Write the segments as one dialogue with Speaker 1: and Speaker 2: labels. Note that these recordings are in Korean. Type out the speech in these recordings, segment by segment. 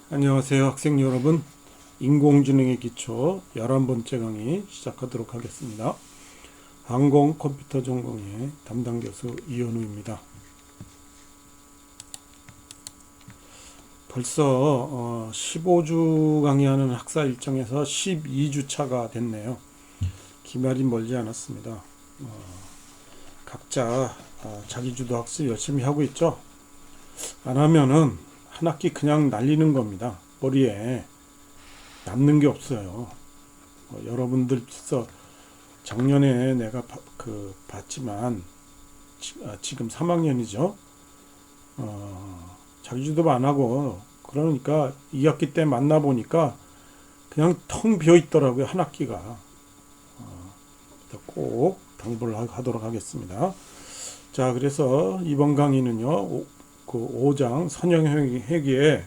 Speaker 1: 안녕하세요 학생 여러분. 인공지능의 기초 11번째 강의 시작하도록 하겠습니다. 항공컴퓨터 전공의 담당 교수 이현우입니다. 벌써 15주 강의하는 학사 일정에서 12주 차가 됐네요. 기말이 멀지 않았습니다. 각자 자기주도 학습 열심히 하고 있죠. 안 하면은 한 학기 그냥 날리는 겁니다. 머리에 남는 게 없어요. 여러분들 작년에 내가 봤지만 지금 3학년이죠. 자기주도 안 하고 그러니까 2학기 때 만나 보니까 그냥 텅 비어 있더라고요. 한 학기가. 꼭 당부를 하도록 하겠습니다. 자, 그래서 이번 강의는요. 그 5장 선형회귀의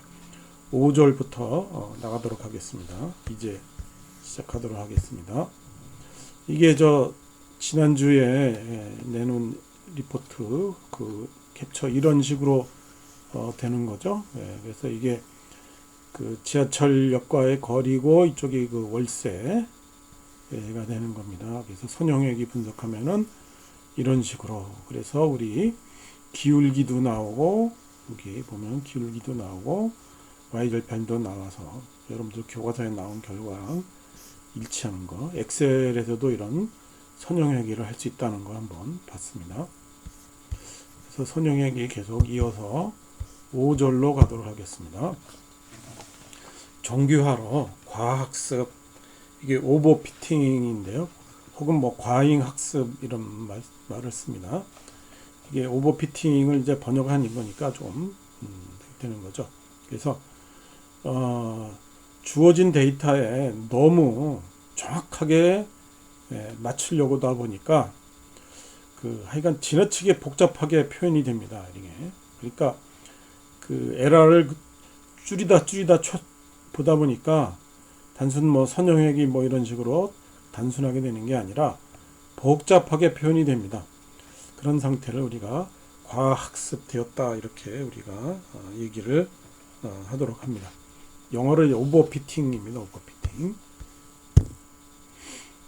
Speaker 1: 5절부터 나가도록 하겠습니다. 이제 시작하도록 하겠습니다. 이게 지난주에 내놓은 리포트 그 캡처 이런 식으로 되는 거죠. 그래서 이게 그 지하철역과의 거리고 이쪽이 그 월세가 되는 겁니다. 그래서 선형회귀 분석하면은 이런 식으로. 그래서 우리 기울기도 나오고 여기 보면 기울기도 나오고 y절편도 나와서 여러분들 교과서에 나온 결과랑 일치하는 거, 엑셀에서도 이런 선형회귀를 할 수 있다는 거 한번 봤습니다. 그래서 선형회귀 계속 이어서 5절로 가도록 하겠습니다. 정규화로 과학습, 이게 오버피팅인데요. 혹은 뭐 과잉학습 이런 말을 씁니다. 이게 오버피팅을 이제 번역한 이거니까 좀 되는 거죠. 그래서 주어진 데이터에 너무 정확하게 맞추려고 하다 보니까 하여간 지나치게 복잡하게 표현이 됩니다. 이게. 그러니까 그 에러를 줄이다 보다 보니까 단순 뭐 선형회귀 뭐 이런 식으로 단순하게 되는 게 아니라 복잡하게 표현이 됩니다. 그런 상태를 우리가 과학습되었다 이렇게 우리가 얘기를 하도록 합니다. 영어로 오버피팅입니다. 오버피팅.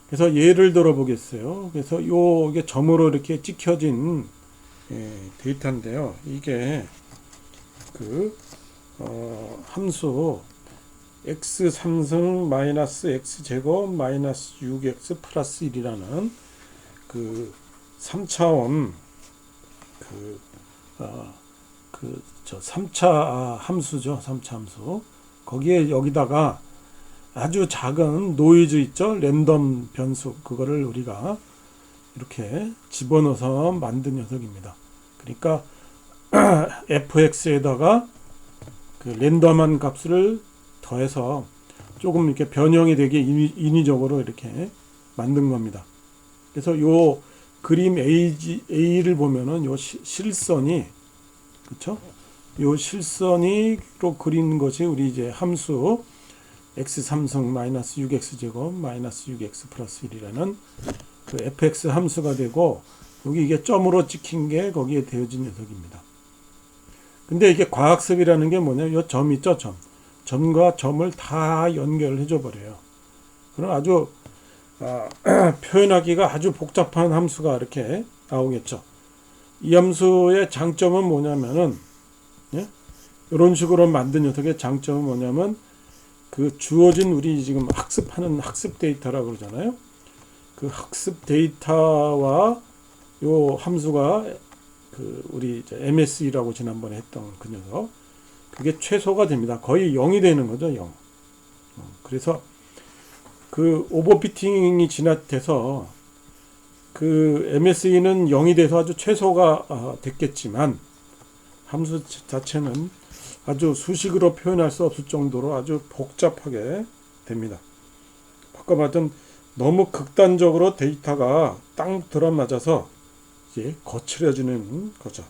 Speaker 1: 그래서 예를 들어 보겠어요. 그래서 이게 점으로 이렇게 찍혀진 데이터인데요. 이게 함수 x 3승 마이너스 x 제곱 마이너스 6x 플러스 1이라는 3차원 3차 함수죠. 3차 함수. 거기에 여기다가 아주 작은 노이즈 있죠. 랜덤 변수. 그거를 우리가 이렇게 집어넣어서 만든 녀석입니다. 그러니까 fx에다가 그 랜덤한 값을 더해서 조금 이렇게 변형이 되게 인위적으로 이렇게 만든 겁니다. 그래서 요 그림 A를 보면은 요 실선이, 그쵸? 요 실선이로 그린 것이 우리 이제 함수 x 3승 마이너스 6x 제곱 마이너스 6x 플러스 1이라는 그 fx 함수가 되고, 여기 이게 점으로 찍힌 게 거기에 되어진 녀석입니다. 근데 이게 과학습이라는 게 뭐냐면 요 점 있죠? 점과 점을 다 연결을 해줘 버려요. 그럼 아주 표현하기가 아주 복잡한 함수가 이렇게 나오겠죠. 이 함수의 장점은 뭐냐면은, 이런 식으로 만든 녀석의 장점은 뭐냐면 주어진 우리 지금 학습하는 학습 데이터라고 그러잖아요. 그 학습 데이터와 요 함수가 우리 MSE라고 지난번에 했던 그 녀석, 그게 최소가 됩니다. 거의 0이 되는 거죠. 0. 그래서 오버피팅이 지나돼서 MSE는 0이 돼서 아주 최소가 됐겠지만, 함수 자체는 아주 수식으로 표현할 수 없을 정도로 아주 복잡하게 됩니다. 바꿔봤던 너무 극단적으로 데이터가 땅 들어맞아서 이제 거칠어지는 거죠.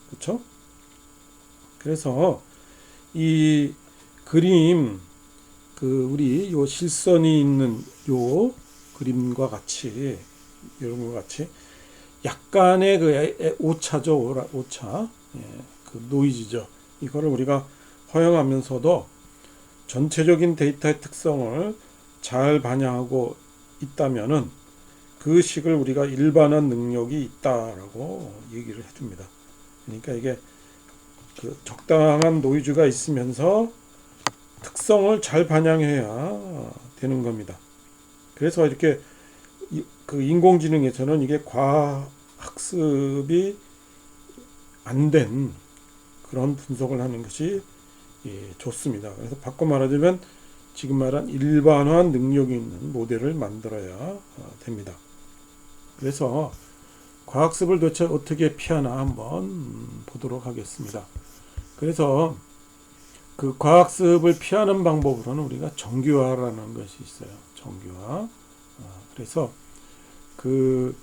Speaker 1: 그렇죠? 그래서 이 그림, 우리 요 실선이 있는 요 그림과 같이, 이런 것 같이 약간의 오차죠. 오차. 노이즈죠. 이거를 우리가 허용하면서도 전체적인 데이터의 특성을 잘 반영하고 있다면은 그 식을 우리가 일반화 능력이 있다라고 얘기를 해줍니다. 그러니까 이게 그 적당한 노이즈가 있으면서 특성을 잘 반영해야 되는 겁니다. 그래서 이렇게 그 인공지능에서는 이게 과학습이 안 된 그런 분석을 하는 것이 좋습니다. 그래서 바꿔 말하자면 지금 말한 일반화 능력이 있는 모델을 만들어야 됩니다. 그래서 과학습을 도대체 어떻게 피하나 한번 보도록 하겠습니다. 그래서 그 과학습을 피하는 방법으로는 우리가 정규화라는 것이 있어요. 정규화. 그래서 그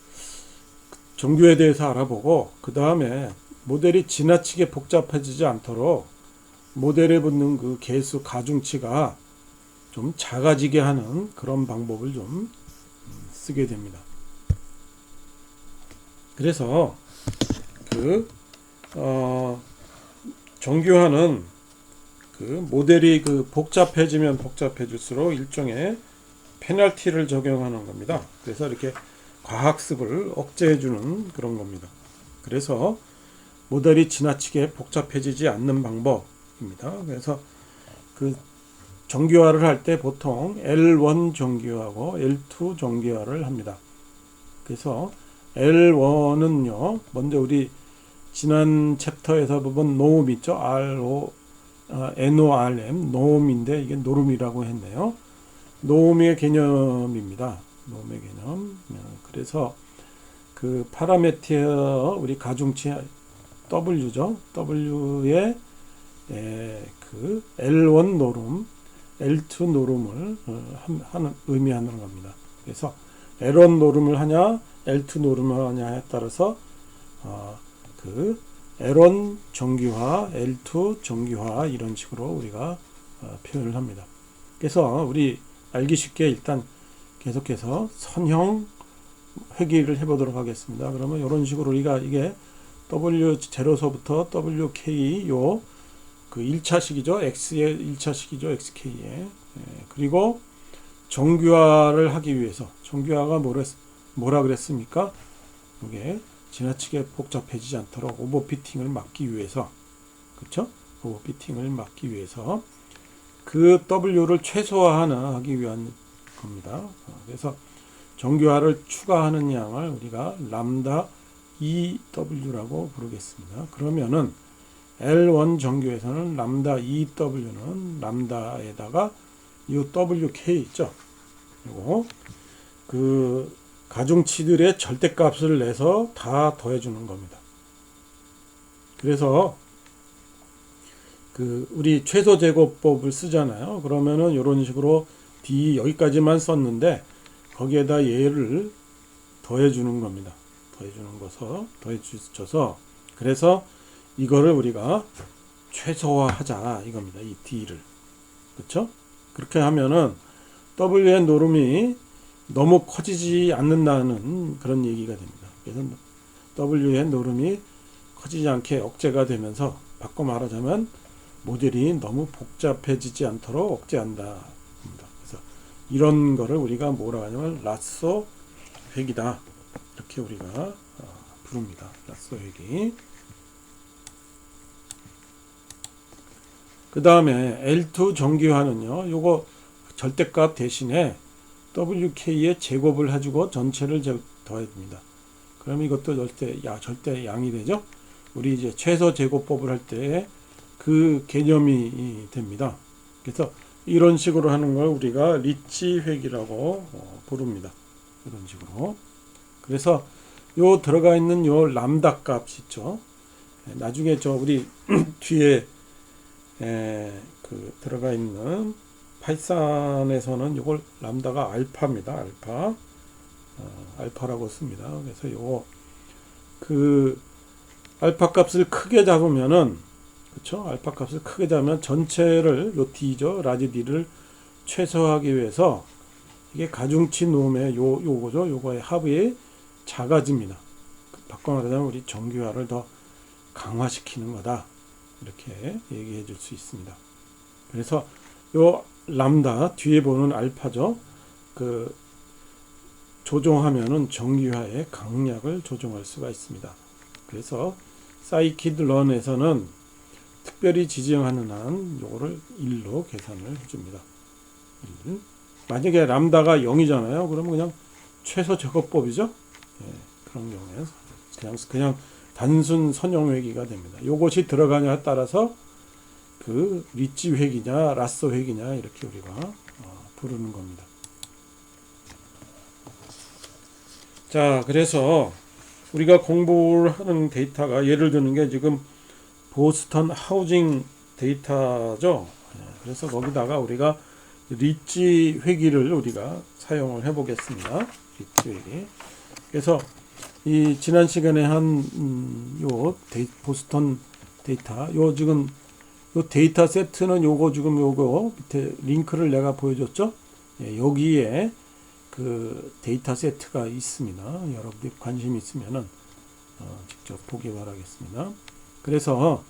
Speaker 1: 정규에 대해서 알아보고 그 다음에 모델이 지나치게 복잡해지지 않도록 모델에 붙는 그 개수 가중치가 좀 작아지게 하는 그런 방법을 좀 쓰게 됩니다. 그래서 그 정규화는 그 모델이 그 복잡해지면 복잡해질수록 일종의 페널티를 적용하는 겁니다. 그래서 이렇게 과학습을 억제해주는 그런 겁니다. 그래서 모델이 지나치게 복잡해지지 않는 방법입니다. 그래서 그 정규화를 할 때 보통 L1 정규화하고 L2 정규화를 합니다. 그래서 L1은요, 먼저 우리 지난 챕터에서 본 노음 있죠? NORM, 노음인데 이게 노름이라고 했네요. 노음의 개념입니다. 노음의 개념. 그래서 그 파라메티어 우리 가중치 W죠. W의 그 L1 노름, L2 노름을 의미하는 겁니다. 그래서 L1 노름을 하냐, L2 노름을 하냐에 따라서 그 L1 정규화, L2 정규화 이런 식으로 우리가 표현을 합니다. 그래서 우리 알기 쉽게 일단 계속해서 선형 회귀를 해보도록 하겠습니다. 그러면 이런 식으로 우리가 이게 W0서부터 WK 요 그 1차식이죠. X의 1차식이죠. XK에. 그리고 정규화를 하기 위해서 정규화가 뭐라 그랬습니까? 이게 지나치게 복잡해지지 않도록 오버피팅을 막기 위해서, 그렇죠? 오버피팅을 막기 위해서 그 W를 최소화하기 위한 겁니다. 그래서 정규화를 추가하는 양을 우리가 람다 EW라고 부르겠습니다. 그러면은 L1 정규에서는 람다 EW는 람다에다가 이 WK 있죠? 그리고 그 가중치들의 절대값을 내서 다 더해주는 겁니다. 그래서 그 우리 최소 제곱법을 쓰잖아요. 그러면은 이런 식으로 D 여기까지만 썼는데 거기에다 얘를 더해주는 겁니다. 더해주셔서 그래서 이거를 우리가 최소화하자 이겁니다. 이 D를. 그렇죠? 그렇게 하면은 W의 노름이 너무 커지지 않는다는 그런 얘기가 됩니다. 그래서 W의 노름이 커지지 않게 억제가 되면서 바꿔 말하자면 모델이 너무 복잡해지지 않도록 억제한다. 그래서 이런 거를 우리가 뭐라 하냐면 라쏘 회귀다. 이렇게 우리가 부릅니다. 라쏘 회귀. 그 다음에 L2 정규화는요, 요거 절대값 대신에 WK의 제곱을 해주고 전체를 더해줍니다. 그럼 이것도 절대 양이 되죠? 우리 이제 최소 제곱법을 할 때 그 개념이 됩니다. 그래서 이런 식으로 하는 걸 우리가 리치 회귀라고 부릅니다. 이런 식으로. 그래서 요 들어가 있는 요 람다 값 있죠? 나중에 우리 뒤에 그 들어가 있는 파이썬에서는 이걸 람다가 알파입니다. 알파라고 씁니다. 그래서 요거 그 알파 값을 크게 잡으면은, 그렇죠? 알파 값을 크게 잡으면 전체를 요 D죠. 라지 D를 최소화하기 위해서 이게 가중치 노음의 요거죠. 요거의 합이 작아집니다. 바꿔 말하자면 우리 정규화를 더 강화시키는 거다. 이렇게 얘기해 줄 수 있습니다. 그래서 요 람다 뒤에 보는 알파죠. 그 조정하면은 정기화의 강약을 조정할 수가 있습니다. 그래서 사이키드런에서는 특별히 지정하는 한 요거를 1로 계산을 해줍니다. 1. 만약에 람다가 0이잖아요. 그러면 그냥 최소 제곱법이죠. 예, 그런 경우에 그냥 단순 선형 회기가 됩니다. 요것이 들어가냐에 따라서 그 리치 회기냐 라쏘 회기냐 이렇게 우리가 부르는 겁니다. 자, 그래서 우리가 공부를 하는 데이터가 예를 드는 게 지금 보스턴 하우징 데이터죠. 그래서 거기다가 우리가 리치 회기를 우리가 사용을 해 보겠습니다. 리치 회기. 그래서 이 지난 시간에 한 요 보스턴 데이터 요 지금 요 데이터 세트는 요거 지금 요거 밑에 링크를 내가 보여줬죠. 예, 여기에 그 데이터 세트가 있습니다. 여러분들이 관심 있으면은 직접 보기 바라겠습니다. 그래서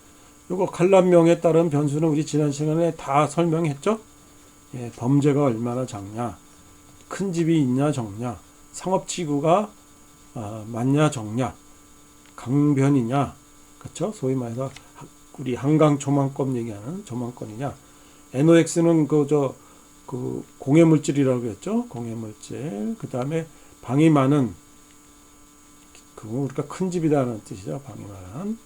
Speaker 1: 요거 칼럼명에 따른 변수는 우리 지난 시간에 다 설명했죠. 예, 범죄가 얼마나 작냐, 큰 집이 있냐 적냐, 상업지구가 많냐 적냐, 강변이냐, 그렇죠? 소위 말해서 우리 한강 조망권 얘기하는 조망권이냐, NOx는 그 공해물질이라고 했죠. 공해물질. 그 다음에 방이 많은, 그거 우리가 큰 집이라는 뜻이죠. 방이 많은.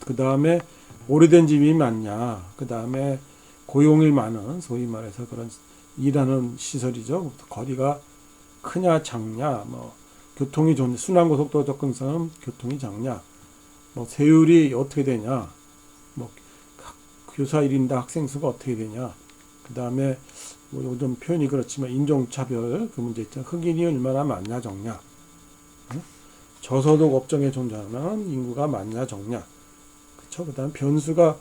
Speaker 1: 그 다음에 오래된 집이 많냐. 그 다음에 고용이 많은, 소위 말해서 그런 일하는 시설이죠. 거리가 크냐 작냐, 뭐 교통이 좋냐, 순환고속도로 접근성은 교통이 작냐, 뭐 세율이 어떻게 되냐, 뭐 교사 1인당 학생 수가 어떻게 되냐. 그 다음에 뭐 요즘 표현이 그렇지만 인종차별 그 문제 있잖아요. 흑인이 얼마나 많냐 적냐, 저소득 업종에 존재하는 인구가 많냐 적냐, 그렇죠. 그 다음 변수가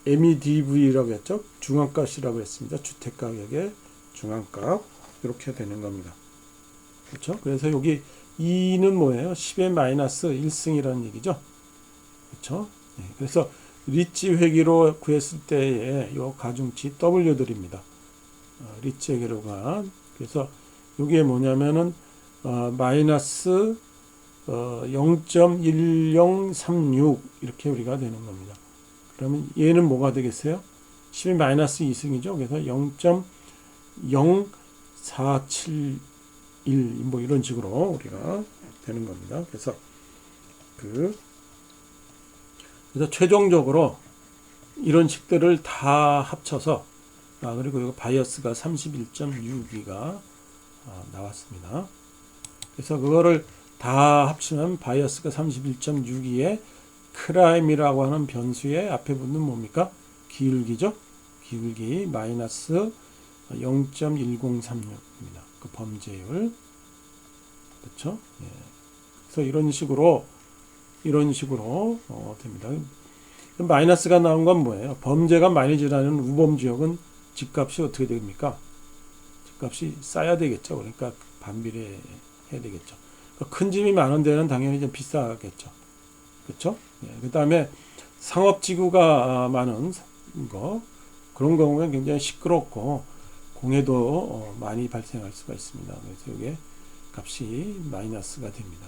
Speaker 1: MEDV라고 했죠. 중앙값이라고 했습니다. 주택가격의 중앙값 이렇게 되는 겁니다. 그렇죠. 그래서 여기 2는 뭐예요? 10의 마이너스 1승이라는 얘기죠. 그렇죠. 네. 그래서 리치 회기로 구했을 때의 요 가중치 W들입니다. 리치 회기로가. 그래서 이게 뭐냐면은 마이너스 0.1036 이렇게 우리가 되는 겁니다. 그러면 얘는 뭐가 되겠어요? 10의 마이너스 2승이죠. 그래서 0.0471 뭐 이런 식으로 우리가 되는 겁니다. 그래서 그래서 최종적으로 이런 식들을 다 합쳐서 그리고 이거 바이어스가 31.6기가 나왔습니다. 그래서 그거를 다 합치면 바이어스가 31.6기에 크라임이라고 하는 변수의 앞에 붙는 뭡니까? 기울기죠. 기울기 마이너스 0.1036입니다. 그 범죄율. 그렇죠? 예. 그래서 이런 식으로 됩니다. 마이너스가 나온 건 뭐예요? 범죄가 많이 일어나는 우범지역은 집값이 어떻게 됩니까? 집값이 싸야 되겠죠. 그러니까 반비례해야 되겠죠. 큰 집이 많은 데는 당연히 좀 비싸겠죠. 그렇죠? 예. 그 다음에 상업지구가 많은 거, 그런 경우는 굉장히 시끄럽고 공해도 많이 발생할 수가 있습니다. 그래서 이게 값이 마이너스가 됩니다.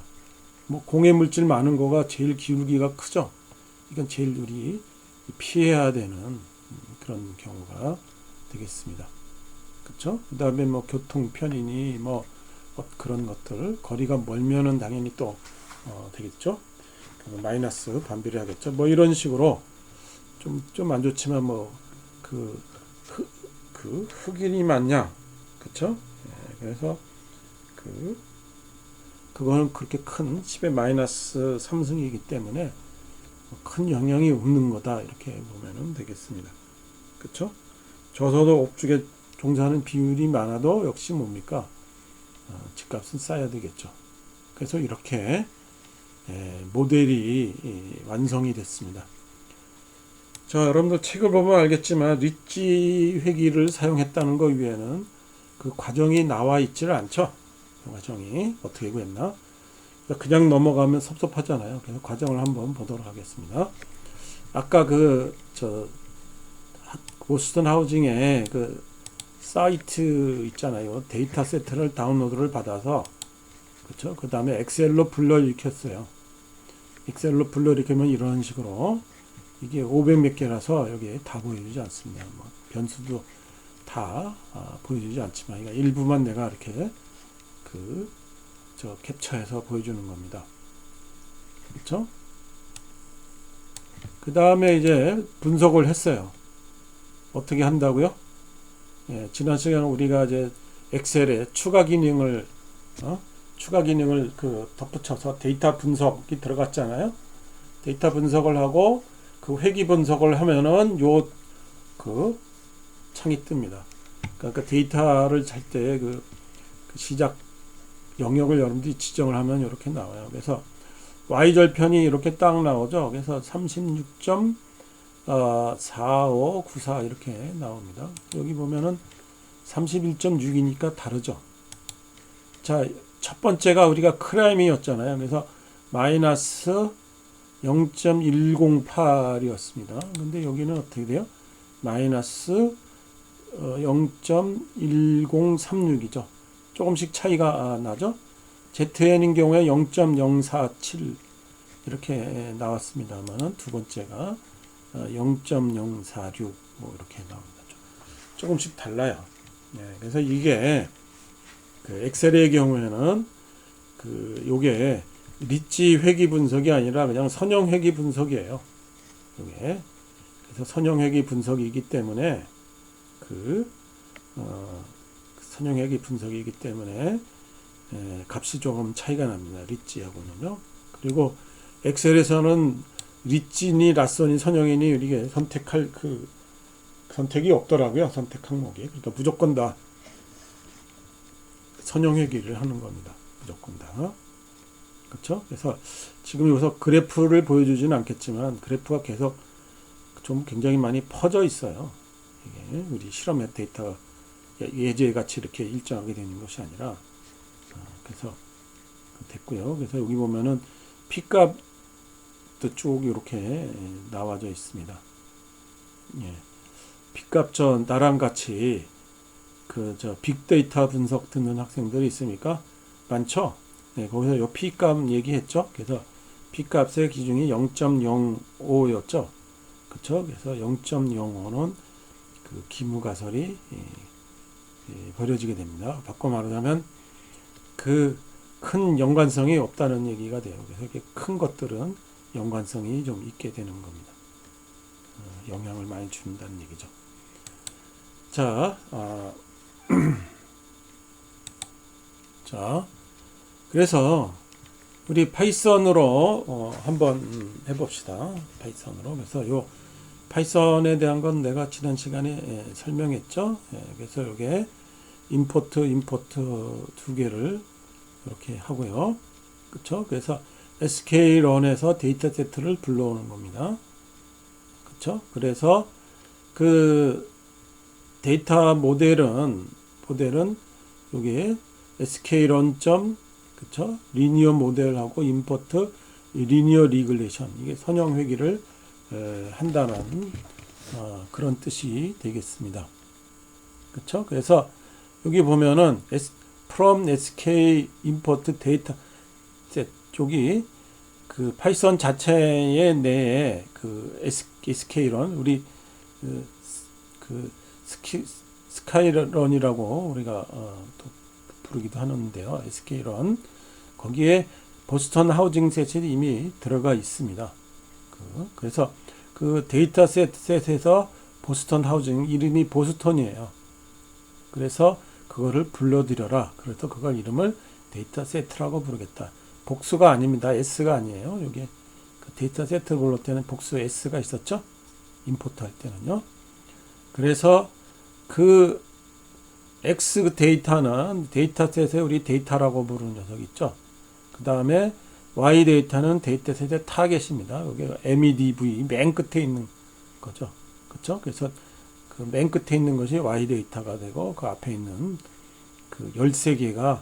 Speaker 1: 뭐 공해 물질 많은 거가 제일 기울기가 크죠. 이건 제일 우리 피해야 되는 그런 경우가 되겠습니다. 그렇죠? 그다음에 뭐 교통 편이니 뭐 그런 것들 거리가 멀면은 당연히 또 되겠죠. 마이너스 반비례하겠죠. 뭐 이런 식으로 좀 안 좋지만 뭐 흑인이 많냐, 그렇죠? 예, 그래서 그거는 그렇게 큰 10의 마이너스 3승이기 때문에 큰 영향이 없는 거다 이렇게 보면은 되겠습니다. 그렇죠? 저소득 업종에 종사하는 비율이 많아도 역시 뭡니까? 집값은 싸야 되겠죠. 그래서 이렇게 모델이 완성이 됐습니다. 자, 여러분들 책을 보면 알겠지만 리치 회기를 사용했다는 것 위에는 그 과정이 나와 있지를 않죠. 그 과정이 어떻게 구했나? 그냥 넘어가면 섭섭하잖아요. 그래서 과정을 한번 보도록 하겠습니다. 아까 보스턴 하우징의 그 사이트 있잖아요. 데이터 세트를 다운로드를 받아서, 그쵸? 그 다음에 엑셀로 불러일으켰어요. 엑셀로 불러일으키면 이런 식으로, 이게 500 몇 개라서 여기에 다 보여주지 않습니다. 뭐 변수도 다 보여주지 않지만, 그러니까 일부만 내가 이렇게 캡처해서 보여주는 겁니다. 그쵸? 그 다음에 이제 분석을 했어요. 어떻게 한다고요? 예, 지난 시간에 우리가 이제 엑셀에 추가 기능을 덧붙여서 데이터 분석이 들어갔잖아요. 데이터 분석을 하고 그 회귀 분석을 하면은 그 창이 뜹니다. 그러니까 데이터를 잘 때 그 시작 영역을 여러분들이 지정을 하면 이렇게 나와요. 그래서 Y절편이 이렇게 딱 나오죠. 그래서 36.4594 이렇게 나옵니다. 여기 보면은 31.6이니까 다르죠. 자, 첫 번째가 우리가 크라임이었잖아요. 그래서 마이너스 0.108이었습니다. 근데 여기는 어떻게 돼요? 마이너스 0.1036이죠. 조금씩 차이가 나죠. ZN인 경우에 0.047 이렇게 나왔습니다만 두 번째가 0.046 뭐 이렇게 나옵니다. 조금씩 달라요. 네, 그래서 이게 그 엑셀의 경우에는 요게 리치 회귀 분석이 아니라 그냥 선형 회귀 분석이에요. 요게 그래서 선형 회귀 분석이기 때문에 선형 회귀 분석이기 때문에 값이 조금 차이가 납니다. 리치하고는요. 그리고 엑셀에서는 리치니 라선이 선형이니 이게 선택할 선택이 없더라고요. 선택 항목이. 그러니까 무조건 다 선형 회귀를 하는 겁니다. 무조건 다. 그렇죠? 그래서 지금 여기서 그래프를 보여주지는 않겠지만 그래프가 계속 좀 굉장히 많이 퍼져 있어요. 이게 우리 실험 데이터가 예제같이 이렇게 일정하게 되는 것이 아니라 그래서 됐고요. 그래서 여기 보면은 P값도 쭉 이렇게 나와져 있습니다. 예. P값 나랑 같이 빅데이터 분석 듣는 학생들이 있습니까? 많죠? 네, 거기서 요 P값 얘기했죠? 그래서 P값의 기준이 0.05였죠? 그쵸? 그래서 0.05는 기무가설이 버려지게 됩니다. 바꿔 말하자면 큰 연관성이 없다는 얘기가 돼요. 그래서 이렇게 큰 것들은 연관성이 좀 있게 되는 겁니다. 영향을 많이 준다는 얘기죠. 자, 그래서 우리 파이썬으로 한번 해봅시다. 파이썬으로. 그래서 요 파이썬에 대한 건 내가 지난 시간에 설명했죠. 그래서 요게 임포트 두 개를 이렇게 하고요. 그쵸? 그래서 skrun에서 데이터 세트를 불러오는 겁니다. 그쵸? 그래서 데이터 모델은 여기에 skrun. 그쵸? 리니어 모델하고 임포트 리니어 리글레이션 이게 선형 회귀를 한다는 그런 뜻이 되겠습니다. 그쵸? 그래서 여기 보면은 from sk import data set 여기 파이썬 자체의 내에 skrun 우리 스카이런이라고 우리가 또 부르기도 하는데요. skrun 거기에 보스턴 하우징 셋이 이미 들어가 있습니다. 그래서 데이터 셋에서 보스턴 하우징 이름이 보스턴이에요. 그래서 그거를 불러들여라. 그래서 그걸 이름을 데이터 세트라고 부르겠다. 복수가 아닙니다. S가 아니에요. 여기 데이터 세트를 불렀을 때는 복수 S가 있었죠. 임포트 할 때는요. 그래서 X 데이터는 데이터 셋에 우리 데이터라고 부르는 녀석 있죠. 그 다음에 Y 데이터는 데이터 셋의 타겟입니다. 여기 MEDV 맨 끝에 있는 거죠. 그렇죠? 그래서 맨 끝에 있는 것이 Y 데이터가 되고 그 앞에 있는 13개가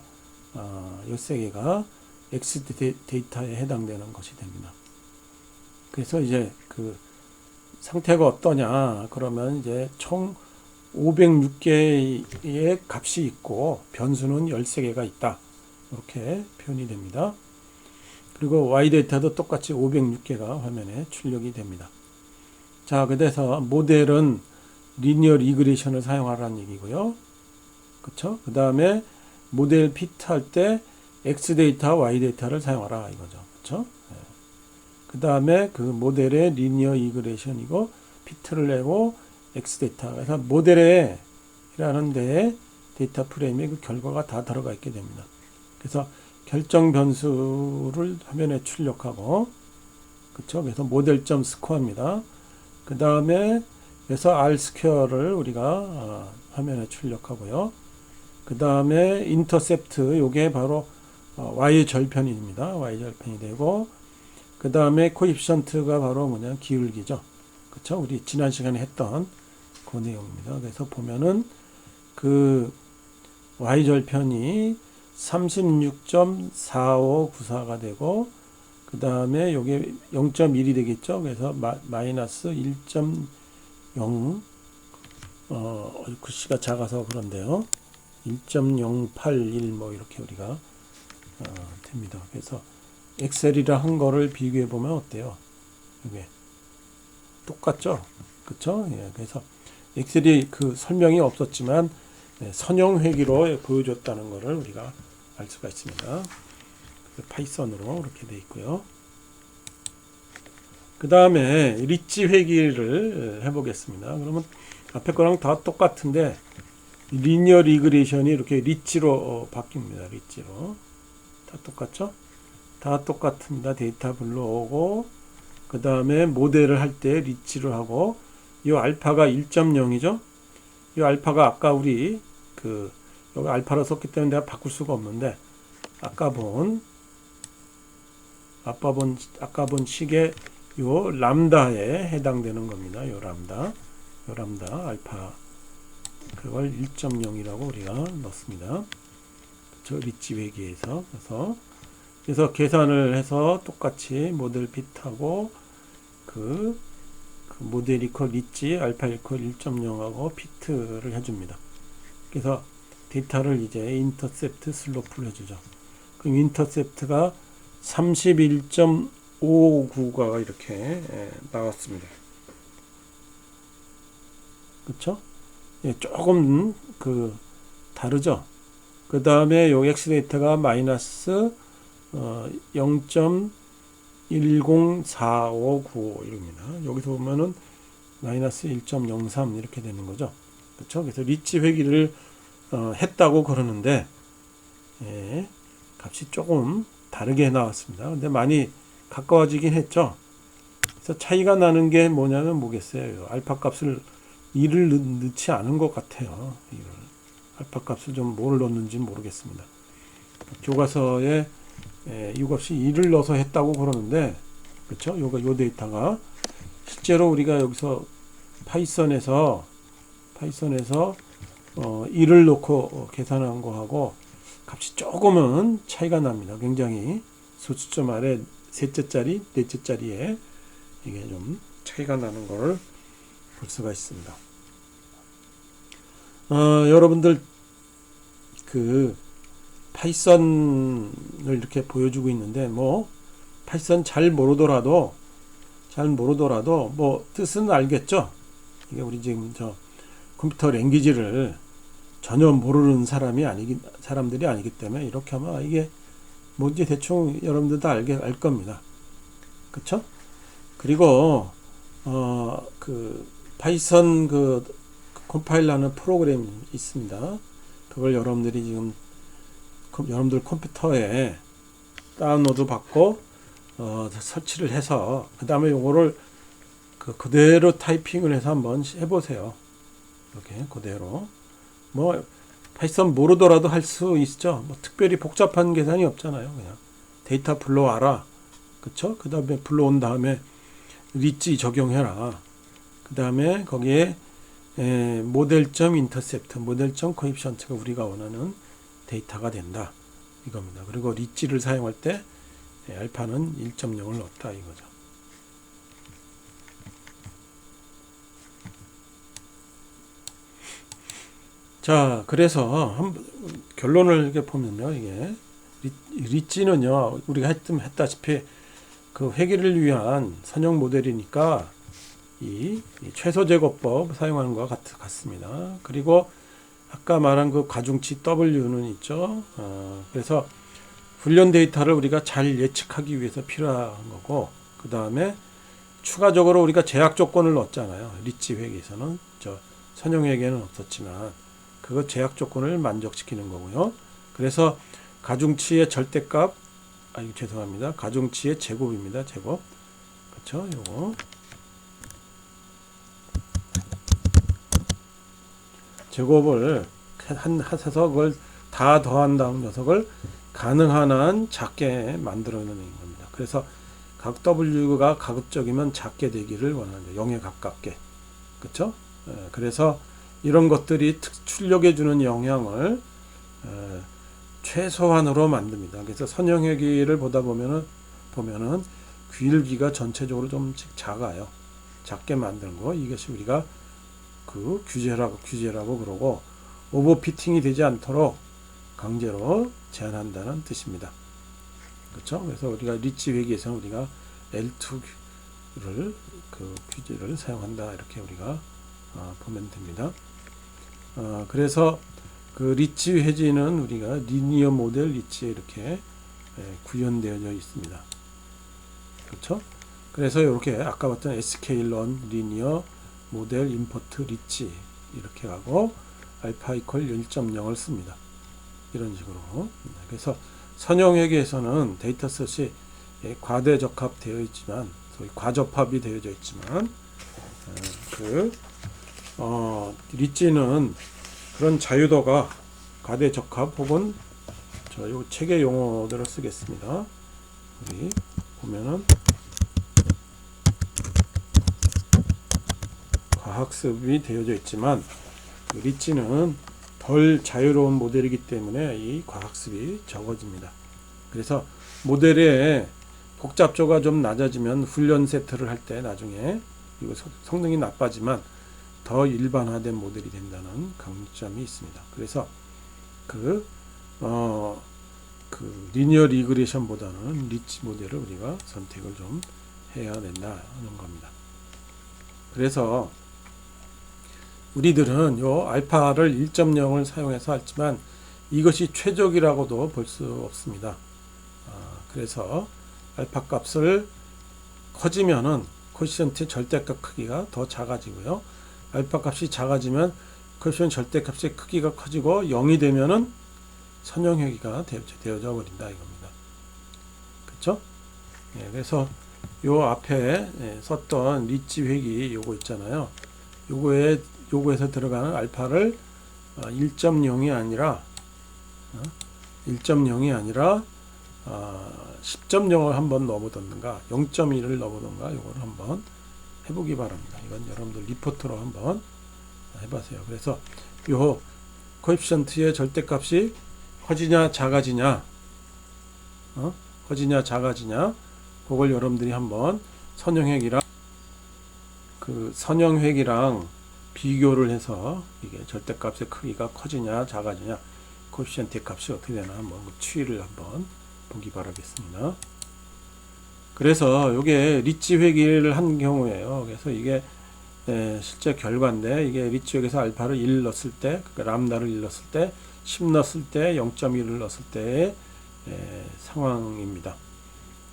Speaker 1: X 데이터에 해당되는 것이 됩니다. 그래서 이제 상태가 어떠냐 그러면 이제 총 506개의 값이 있고 변수는 13개가 있다. 이렇게 표현이 됩니다. 그리고 Y 데이터도 똑같이 506개가 화면에 출력이 됩니다. 자, 그래서 모델은 리니어 리그레이션을 사용하라는 얘기고요. 그쵸? 그 다음에 모델 피트 할 때 X 데이터, Y 데이터를 사용하라 이거죠. 그쵸? 그 다음에 그 모델의 리니어 리그레이션이고 피트를 내고 X 데이터. 그래서 모델에 라는 데에 데이터 프레임에 그 결과가 다 들어가 있게 됩니다. 그래서 결정 변수를 화면에 출력하고, 그쵸? 그래서 모델점 스코어입니다. 그 다음에 그래서 R 스퀘어를 우리가 화면에 출력하고요. 그 다음에 인터셉트, 요게 바로 Y 절편입니다. Y 절편이 되고, 그 다음에 코이피션트가 바로 뭐냐, 기울기죠. 그쵸? 우리 지난 시간에 했던 그 내용입니다. 그래서 보면은 그 Y 절편이 36.4594가 되고, 그 다음에 요게 0.1이 되겠죠. 그래서 마이너스 1.0, 글씨가 작아서 그런데요. 1.081 뭐 이렇게 우리가 됩니다. 그래서 엑셀이라 한 거를 비교해 보면 어때요? 이게 똑같죠? 그쵸? 예, 그래서 엑셀이 그 설명이 없었지만 선형 회기로 보여줬다는 것을 우리가 알 수가 있습니다. 파이썬으로 이렇게 돼 있고요. 그 다음에 리치 회기를 해보겠습니다. 그러면 앞에 거랑 다 똑같은데 리니어 리그레이션이 이렇게 리치로 바뀝니다. 리치로 다 똑같죠? 다 똑같습니다. 데이터 불러오고 그 다음에 모델을 할 때 리치를 하고 이 알파가 1.0이죠. 이 알파가 아까 우리 여기 알파로 썼기 때문에 내가 바꿀 수가 없는데 아까 본 식의 요 람다에 해당되는 겁니다. 요 람다 알파 그걸 1.0이라고 우리가 넣습니다. 저 리치 회기에서 그래서 계산을 해서 똑같이 모델 핏하고 그 모델 이퀄 리치 알파 이퀄 1.0하고 피트를 해줍니다. 그래서 데이터를 이제 인터셉트 슬로프를 해주죠. 그럼 인터셉트가 31.559가 이렇게 나왔습니다. 그쵸? 예, 조금 다르죠. 그 다음에 요 X 데이터가 마이너스 0.104595 이럽니다. 여기서 보면은 마이너스 1.03 이렇게 되는 거죠. 그렇죠? 그래서 리치 회기를 했다고 그러는데 예, 값이 조금 다르게 나왔습니다. 근데 많이 가까워지긴 했죠. 그래서 차이가 나는 게 뭐겠어요? 알파 값을 2를 넣지 않은 것 같아요. 알파 값을 좀 뭘 넣는지 모르겠습니다. 교과서에 이 값이 2를 넣어서 했다고 그러는데, 그렇죠? 요 데이터가 실제로 우리가 여기서 파이썬에서 1을 넣고 계산한 거하고 값이 조금은 차이가 납니다. 굉장히 소수점 아래 셋째짜리, 넷째짜리에 이게 좀 차이가 나는 걸 볼 수가 있습니다. 여러분들 파이썬을 이렇게 보여주고 있는데 파이썬 잘 모르더라도 뜻은 알겠죠? 이게 우리 지금 컴퓨터 랭귀지를 전혀 모르는 사람들이 아니기 때문에 이렇게 하면 이게 뭔지 대충 여러분들 다 알 겁니다. 그쵸? 그리고 파이썬 컴파일러하는 프로그램이 있습니다. 그걸 여러분들이 지금 여러분들 컴퓨터에 다운로드 받고 설치를 해서 그 다음에 요거를 그대로 타이핑을 해서 한번 해보세요. 이렇게 그대로 파이썬 모르더라도 할 수 있죠. 특별히 복잡한 계산이 없잖아요. 그냥 데이터 불러와라. 그쵸? 그 다음에 불러온 다음에 리치 적용해라. 그 다음에 거기에 모델점 인터셉트, 모델점 코에피션트가 우리가 원하는 데이터가 된다. 이겁니다. 그리고 리치를 사용할 때 알파는 1.0을 넣었다. 이거죠. 자, 그래서 결론을 이렇게 보면요, 이게 리치는요, 우리가 했다시피 그 회계를 위한 선형 모델이니까 이 최소 제곱법 사용하는 것과 같습니다. 그리고 아까 말한 그 가중치 W는 있죠. 그래서 훈련 데이터를 우리가 잘 예측하기 위해서 필요한 거고, 그 다음에 추가적으로 우리가 제약 조건을 넣었잖아요. 리치 회계에서는 선형 회계는 없었지만 그거 제약 조건을 만족시키는 거고요. 그래서 가중치의 절대값, 죄송합니다. 가중치의 제곱입니다. 제곱. 그렇죠? 요거. 제곱을 해서 그걸 다 더한 다음 녀석을 가능한 한 작게 만들어내는 겁니다. 그래서 각 W가 가급적이면 작게 되기를 원하는데 0에 가깝게. 그렇죠? 그래서 이런 것들이 출력해 주는 영향을 최소한으로 만듭니다. 그래서 선형회계를 보다 보면은 길기가 전체적으로 좀 작아요. 작게 만드는 거. 이것이 우리가 그 규제라고 그러고, 오버피팅이 되지 않도록 강제로 제한한다는 뜻입니다. 그렇죠? 그래서 우리가 리치 회계에서는 우리가 L2를 그 규제를 사용한다, 이렇게 우리가 보면 됩니다. 그래서 그 리치 회지는 우리가 리니어 모델 리치에 이렇게 구현되어 있습니다. 그렇죠? 그래서 이렇게 아까 봤던 SK런 리니어 모델 임포트 리치 이렇게 하고 알파 이퀄 1.0을 씁니다. 이런 식으로. 그래서 선형회계에서는 데이터셋이 과대적합되어 있지만, 소위 과접합이 되어져 있지만, 리치는 그런 자유도가 과대적합 혹은 요 체계 용어대로 쓰겠습니다. 우리 보면은 과학습이 되어져 있지만, 리치는 덜 자유로운 모델이기 때문에 이 과학습이 적어집니다. 그래서 모델의 복잡도가 좀 낮아지면 훈련 세트를 할 때 나중에 이거 성능이 나빠지만 더 일반화된 모델이 된다는 강점이 있습니다. 그래서 그 리니어 리그레션보다는 리치 모델을 우리가 선택을 좀 해야 된다는 겁니다. 그래서 우리들은 요 알파를 1.0을 사용해서 했지만 이것이 최적이라고도 볼 수 없습니다. 그래서 알파 값을 커지면은 코에피시언트의 절대값 크기가 더 작아지고요. 알파 값이 작아지면 코에피시언트 절대값의 크기가 커지고 0이 되면은 선형회계가 되어져 버린다 이겁니다. 그렇죠? 그래서 요 앞에 썼던 리치 회계 요거 있잖아요. 요거에서 들어가는 알파를 1.0이 아니라 10.0을 한번 넣어보던가 0.1을 넣어보던가 요거를 한번 해보기 바랍니다. 이건 여러분들 리포트로 한번 해보세요. 그래서 요 코에피시언트의 절대값이 커지냐 작아지냐 그걸 여러분들이 한번 선형회계랑 비교를 해서 이게 절대값의 크기가 커지냐 작아지냐 코에피시언트 값이 어떻게 되나 한번 추이를 한번 보기 바라겠습니다. 그래서 이게 리치 회계를 한 경우에요. 그래서 이게 실제 결과인데, 이게 리치 회계에서 알파를 1 넣었을 때, 그러니까 람다를 1 넣었을 때, 10 넣었을 때, 0.1을 넣었을 때의 상황입니다.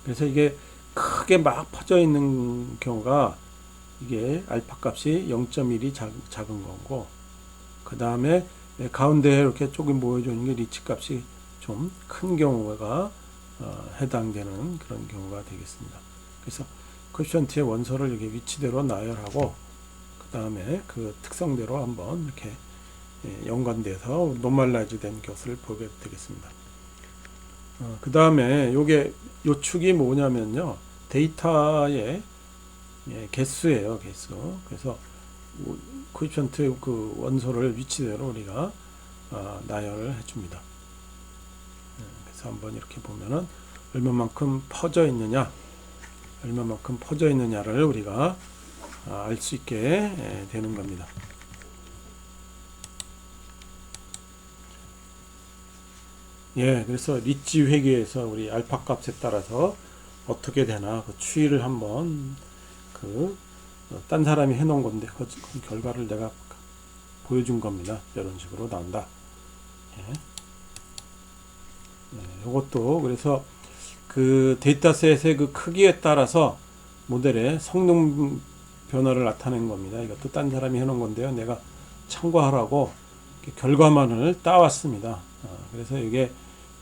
Speaker 1: 그래서 이게 크게 막 퍼져 있는 경우가 이게 알파 값이 0.1이 작은 거고, 그 다음에 가운데에 이렇게 조금 모여주는 게 리치 값이 좀 큰 경우가 해당되는 그런 경우가 되겠습니다. 그래서 코에피시언트의 원소를 이렇게 위치대로 나열하고 그 다음에 그 특성대로 한번 이렇게 연관돼서 노멀라이즈 된 것을 보게 되겠습니다. 그 다음에 요 축이 뭐냐면요, 데이터의 개수예요, 개수. 그래서 코에피시언트 그 원소를 위치대로 우리가 나열을 해줍니다. 그래서 한번 이렇게 보면은 얼마만큼 퍼져 있느냐를 우리가 알 수 있게 되는 겁니다. 예, 그래서 리치 회계에서 우리 알파 값에 따라서 어떻게 되나 그 추이를 한번 딴 사람이 해놓은 건데 그 결과를 내가 보여준 겁니다. 이런 식으로 나온다. 예. 이것도 그래서 그 데이터셋의 그 크기에 따라서 모델의 성능 변화를 나타낸 겁니다. 이것도 딴 사람이 해놓은 건데요. 내가 참고하라고 결과만을 따왔습니다. 그래서 이게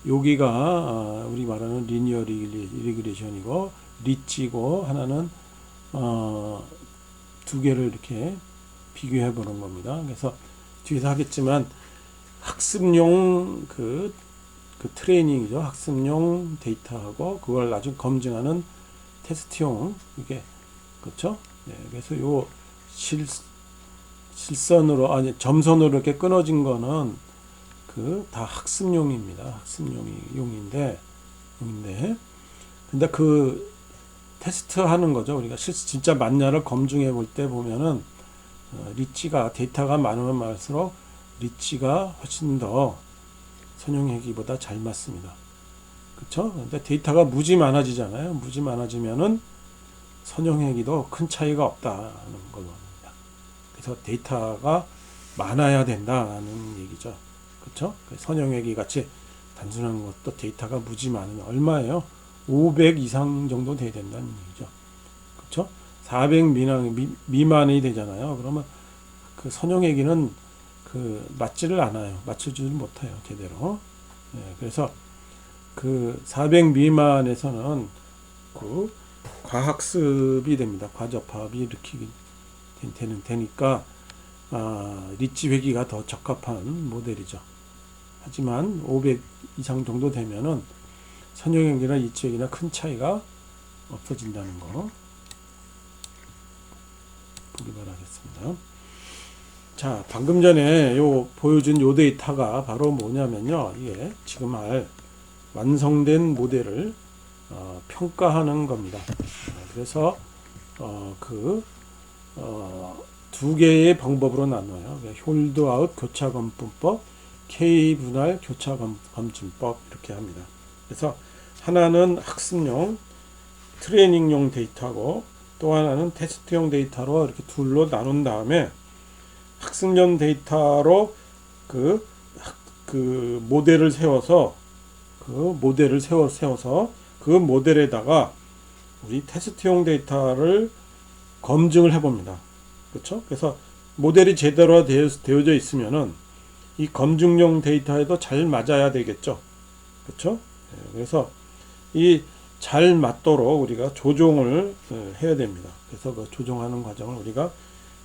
Speaker 1: 여기가 우리 말하는 리니어 리그레션이고 리치고 하나는 두 개를 이렇게 비교해 보는 겁니다. 그래서 뒤에서 하겠지만 학습용 그 트레이닝이죠. 학습용 데이터하고 그걸 나중에 검증하는 테스트용 이게 그렇죠? 네, 그래서 요 실선으로 아니 점선으로 이렇게 끊어진 거는 다 학습용입니다. 학습용인데 근데 그 테스트 하는 거죠. 우리가 진짜 맞냐를 검증해 볼 때 보면은 리치가 데이터가 많으면 많을수록 리치가 훨씬 더 선형회기보다 잘 맞습니다. 그렇죠? 근데 데이터가 무지 많아지잖아요. 무지 많아지면은 선형회기도 큰 차이가 없다는 겁니다. 그래서 데이터가 많아야 된다는 얘기죠. 그렇죠? 선형회기 같이 단순한 것도 데이터가 무지 많으면 얼마예요? 500 이상 정도 돼야 된다는 얘기죠. 그렇죠? 400 미만이 되잖아요. 그러면 그 선형회기는 맞지를 않아요. 맞추지를 못해요. 제대로. 예, 그래서 400 미만에서는 과학습이 됩니다. 과접합이 일으키게 되니까 리치 회기가 더 적합한 모델이죠. 하지만 500 이상 정도 되면은 선형회기나 리치 회기나 큰 차이가 없어진다는 거 보기 바라겠습니다. 자, 방금 전에 보여준 요 데이터가 바로 뭐냐면요. 이게 지금 할 완성된 모델을 평가하는 겁니다. 그래서 두 개의 방법으로 나눠요. 홀드아웃 교차검증법, K 분할 교차검증법 이렇게 합니다. 그래서 하나는 학습용 트레이닝용 데이터고 또 하나는 테스트용 데이터로 이렇게 둘로 나눈 다음에 학습용 데이터로 그 모델을 세워서 그 모델에다가 우리 테스트용 데이터를 검증을 해봅니다. 그렇죠? 그래서 모델이 제대로 되어져 있으면은 이 검증용 데이터에도 잘 맞아야 되겠죠. 그렇죠? 그래서 이 잘 맞도록 우리가 조정을 해야 됩니다. 그래서 그 조정하는 과정을 우리가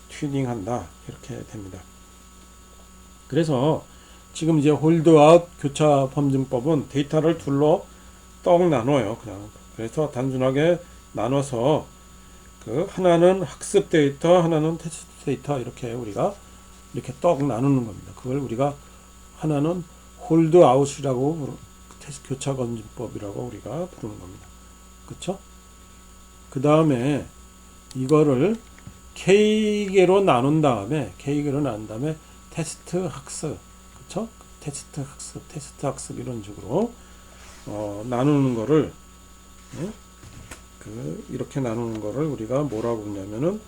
Speaker 1: 튜닝한다 이렇게 됩니다. 그래서 지금 이제 홀드아웃 교차 검증법은 데이터를 둘로 떡 나눠요. 그냥 그래서 단순하게 나눠서 하나는 학습 데이터, 하나는 테스트 데이터 이렇게 우리가 이렇게 떡 나누는 겁니다. 그걸 우리가 하나는 홀드아웃이라고 테스트 교차 검증법이라고 우리가 부르는 겁니다. 그렇죠? 그 다음에 이거를 K개로 나눈 다음에 테스트 학습, 그렇죠? 테스트 학습 이런 식으로 나누는 거를 이렇게 나누는 거를 우리가 뭐라고 부르냐면은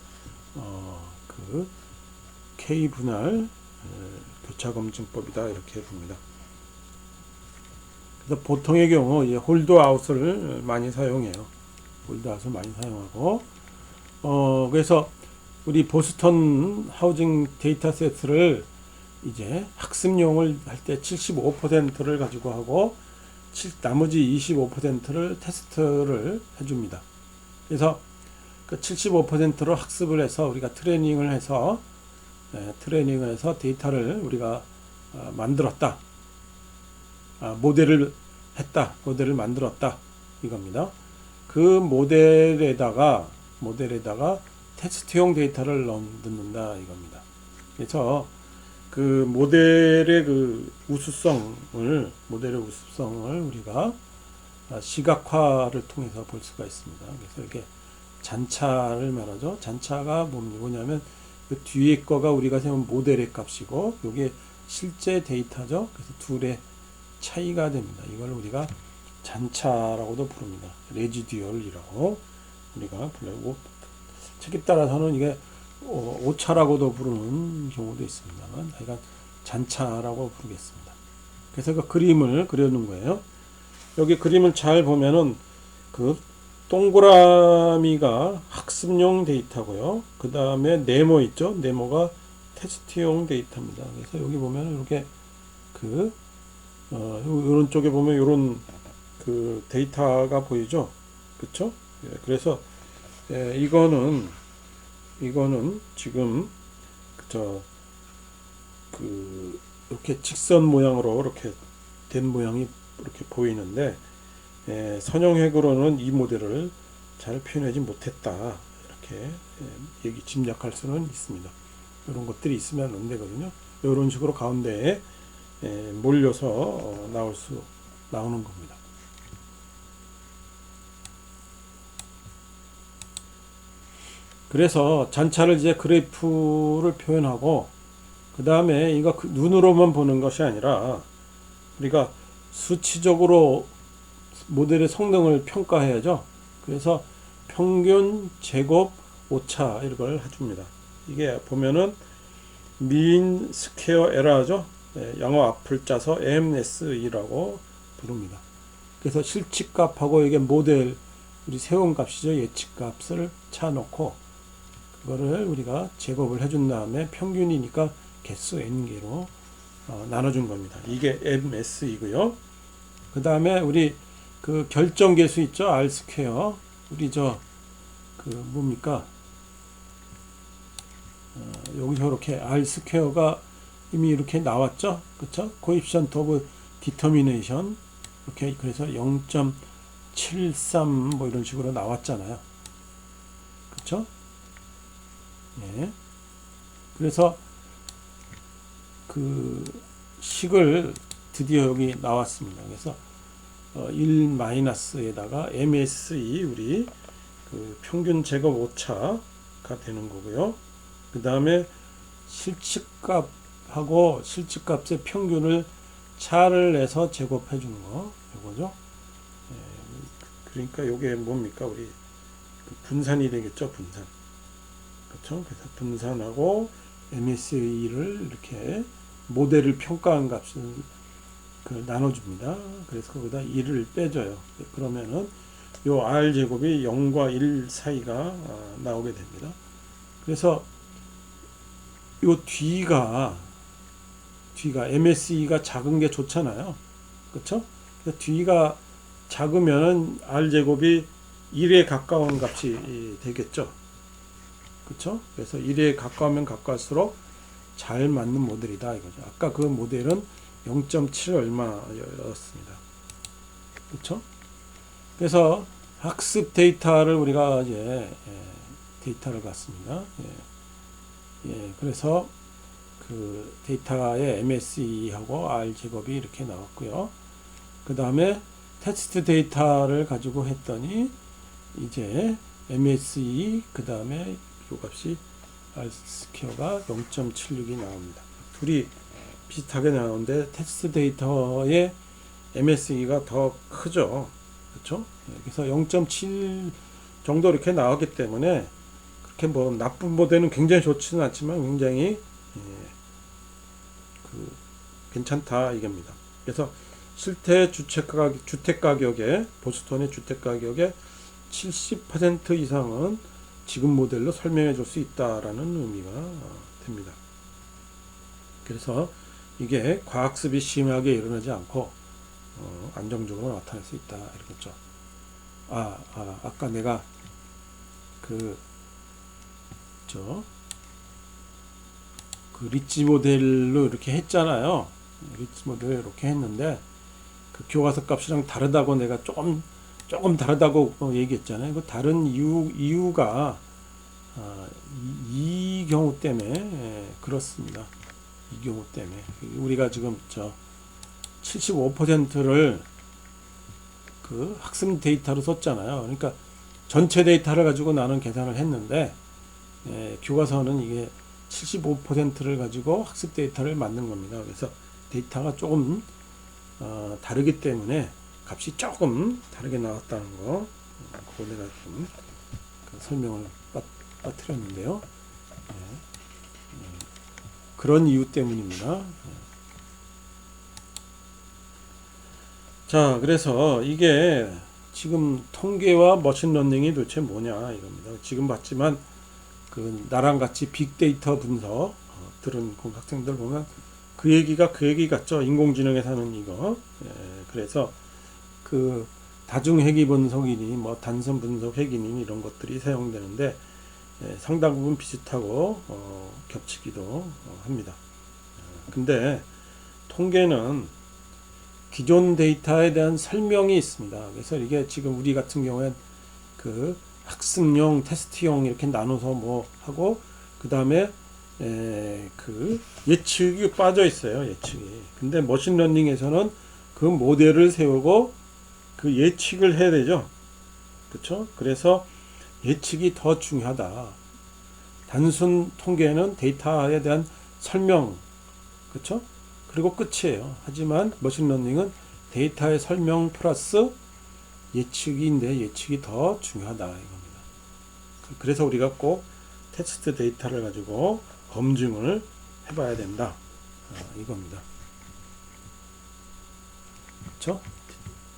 Speaker 1: K 분할 교차 검증법이다 이렇게 봅니다. 그래서 보통의 경우 홀드아웃을 많이 사용해요. 홀드아웃을 많이 사용하고 그래서 우리 보스턴 하우징 데이터셋을 이제 학습용을 할 때 75%를 가지고 하고 나머지 25%를 테스트를 해줍니다. 그래서 그 75%로 학습을 해서 우리가 트레이닝을 해서 데이터를 우리가 만들었다. 모델을 만들었다 이겁니다. 그 모델에다가 테스트용 데이터를 넣는다 이겁니다. 그래서 그 모델의 우수성을 우리가 시각화를 통해서 볼 수가 있습니다. 그래서 이렇게 잔차를 말하죠. 잔차가 뭐냐면 그 뒤에 거가 우리가 세운 모델의 값이고 이게 실제 데이터죠. 그래서 둘의 차이가 됩니다. 이걸 우리가 잔차라고도 부릅니다. 레지듀얼이라고 우리가 불러요. 책에 따라서는 이게 오차라고도 부르는 경우도 있습니다만, 하여간 잔차라고 부르겠습니다. 그래서 그 그림을 그려놓은 거예요. 여기 그림을 잘 보면은 그 동그라미가 학습용 데이터고요. 그 다음에 네모 있죠. 네모가 테스트용 데이터입니다. 그래서 여기 보면 이렇게 이런 쪽에 보면 이런 그 데이터가 보이죠. 그쵸? 예, 그래서 이거는 지금 이렇게 직선 모양으로 이렇게 된 모양이 이렇게 보이는데, 선형획으로는 이 모델을 잘 표현하지 못했다, 이렇게 짐작할 수는 있습니다. 이런 것들이 있으면 안 되거든요. 이런 식으로 가운데에 몰려서 나오는 겁니다. 그래서 잔차를 이제 그래프를 표현하고, 그 다음에 이거 눈으로만 보는 것이 아니라 우리가 수치적으로 모델의 성능을 평가해야죠. 그래서 평균, 제곱, 오차 이걸 해줍니다. 이게 보면은 mean square error죠. 영어 앞을 짜서 MSE라고 부릅니다. 그래서 실측값하고 이게 모델 우리 세운 값이죠. 예측값을 쳐놓고 그거를 우리가 제곱을 해준 다음에 평균이니까 개수 n개로 나눠준 겁니다. 이게 MS이고요. 그 다음에 우리 그 결정계수 있죠. R 스퀘어. 우리 뭡니까? 여기서 이렇게 R 스퀘어가 이미 이렇게 나왔죠. 그쵸? Coefficient of Determination. 이렇게, 그래서 0.73 뭐 이런 식으로 나왔잖아요. 그쵸? 예. 그래서 그 식을 드디어 여기 나왔습니다. 그래서 1-에다가 MSE 우리 그 평균 제곱 오차가 되는 거고요. 그 다음에 실측값하고 실측값의 평균을 차를 내서 제곱해 주는 거, 이거죠. 그러니까 이게 뭡니까? 우리 그 분산이 되겠죠. 분산. 그렇죠. 그래서 분산하고 MSE를 이렇게 모델을 평가한 값을 나눠줍니다. 그래서 거기다 1을 빼줘요. 그러면은 요 R 제곱이 0과 1 사이가 나오게 됩니다. 그래서 요 뒤가 MSE가 작은 게 좋잖아요. 그렇죠? 뒤가 작으면 R 제곱이 1에 가까운 값이 되겠죠. 그렇죠? 그래서 1에 가까우면 가까울수록 잘 맞는 모델이다 이거죠. 아까 그 모델은 0.7 얼마였습니다. 그렇죠? 그래서 학습 데이터를 우리가 이제 데이터를 갖습니다. 그래서 그 데이터의 MSE하고 R 제곱이 이렇게 나왔고요. 그 다음에 테스트 데이터를 가지고 했더니 이제 MSE 그 다음에 이 값이 R 스퀘어가 0.76이 나옵니다. 둘이 비슷하게 나오는데 테스트 데이터의 MSE가 더 크죠. 그렇죠? 그래서 0.7 정도 이렇게 나왔기 때문에 그렇게 뭐 나쁜 모델은 굉장히 좋지는 않지만 굉장히 괜찮다 이겁니다. 그래서 실태 주택 가격의 보스턴의 주택 가격의 70% 이상은 지금 모델로 설명해 줄 수 있다라는 의미가 됩니다. 그래서 이게 과학습이 심하게 일어나지 않고 안정적으로 나타날 수 있다 이렇겠죠. 아까 내가 그 리치 모델로 이렇게 했잖아요. 리치 모델로 이렇게 했는데 그 교과서 값이랑 다르다고 내가 조금 다르다고 얘기했잖아요. 그 다른 이유가 이 경우 때문에 그렇습니다. 이 경우 때문에 우리가 지금 75%를 그 학습 데이터로 썼잖아요. 그러니까 전체 데이터를 가지고 나는 계산을 했는데 교과서는 이게 75%를 가지고 학습 데이터를 만든 겁니다. 그래서 데이터가 조금 다르기 때문에 값이 조금 다르게 나왔다는 거, 그거 내가 좀 설명을 빠뜨렸는데요. 그런 이유 때문입니다. 자, 그래서 이게 지금 통계와 머신러닝이 도대체 뭐냐 이겁니다. 지금 봤지만 그 나랑 같이 빅데이터 분석 들은 학생들 보면 그 얘기가 그 얘기 같죠. 인공지능에 사는 이거. 그래서 그 다중회귀 분석이니 뭐 단선 분석 회귀니 이런 것들이 사용되는데 상당 부분 비슷하고 겹치기도 합니다. 근데 통계는 기존 데이터에 대한 설명이 있습니다. 그래서 이게 지금 우리 같은 경우엔 그 학습용, 테스트용 이렇게 나눠서 뭐 하고 그 다음에 그 예측이 빠져 있어요. 예측이. 근데 머신러닝에서는 그 모델을 세우고 그 예측을 해야 되죠. 그렇죠? 그래서 예측이 더 중요하다. 단순 통계는 데이터에 대한 설명, 그렇죠? 그리고 끝이에요. 하지만 머신러닝은 데이터의 설명 플러스 예측인데 예측이 더 중요하다 이겁니다. 그래서 우리가 꼭 테스트 데이터를 가지고 검증을 해봐야 된다 이겁니다. 그렇죠?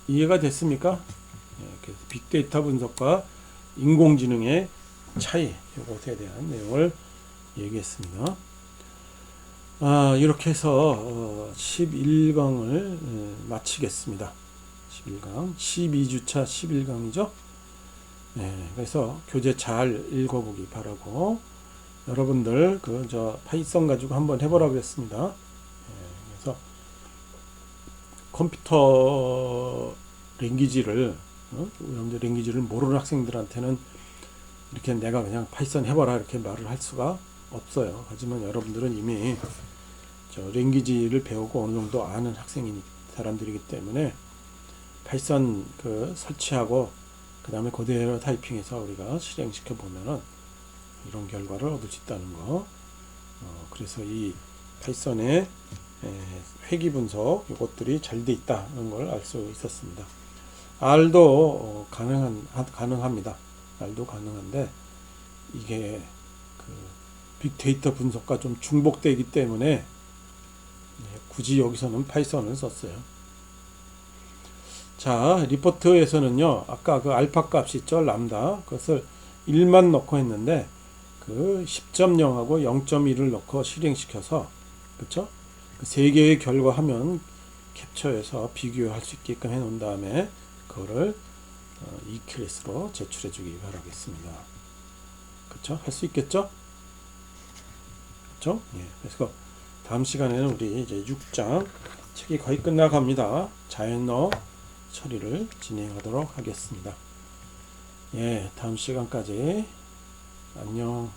Speaker 1: 이해가 됐습니까? 그래서 빅데이터 분석과 인공지능의 차이, 이것에 대한 내용을 얘기했습니다. 이렇게 해서 11강을 마치겠습니다. 11강, 12주차 11강이죠. 그래서 교재 잘 읽어보기 바라고 여러분들 파이썬 가지고 한번 해보라고 했습니다. 그래서 컴퓨터 랭귀지를 여러분들 랭귀지를 모르는 학생들한테는 이렇게 내가 그냥 파이썬 해봐라 이렇게 말을 할 수가 없어요. 하지만 여러분들은 이미 랭귀지를 배우고 어느 정도 아는 사람들이기 때문에 파이썬 설치하고 그 다음에 그대로 타이핑해서 우리가 실행시켜 보면은 이런 결과를 얻을 수 있다는 거. 그래서 이 파이썬의 회귀 분석 이것들이 잘 돼 있다는 걸 알 수 있었습니다. R도 가능합니다. R도 가능한데 이게 빅데이터 분석과 좀 중복되기 때문에 굳이 여기서는 파이썬을 썼어요. 자, 리포트에서는요, 아까 그 알파 값이 있죠, 람다. 그것을 1만 넣고 했는데, 그 10.0하고 0.1을 넣고 실행시켜서, 그쵸? 그 세 개의 결과 화면 캡처해서 비교할 수 있게끔 해 놓은 다음에, 그거를 EQS로 제출해 주기 바라겠습니다. 그쵸? 할 수 있겠죠? 그쵸? 예. 그래서 다음 시간에는 우리 이제 6장 책이 거의 끝나갑니다. 자연어 처리를 진행하도록 하겠습니다. 예, 다음 시간까지 안녕.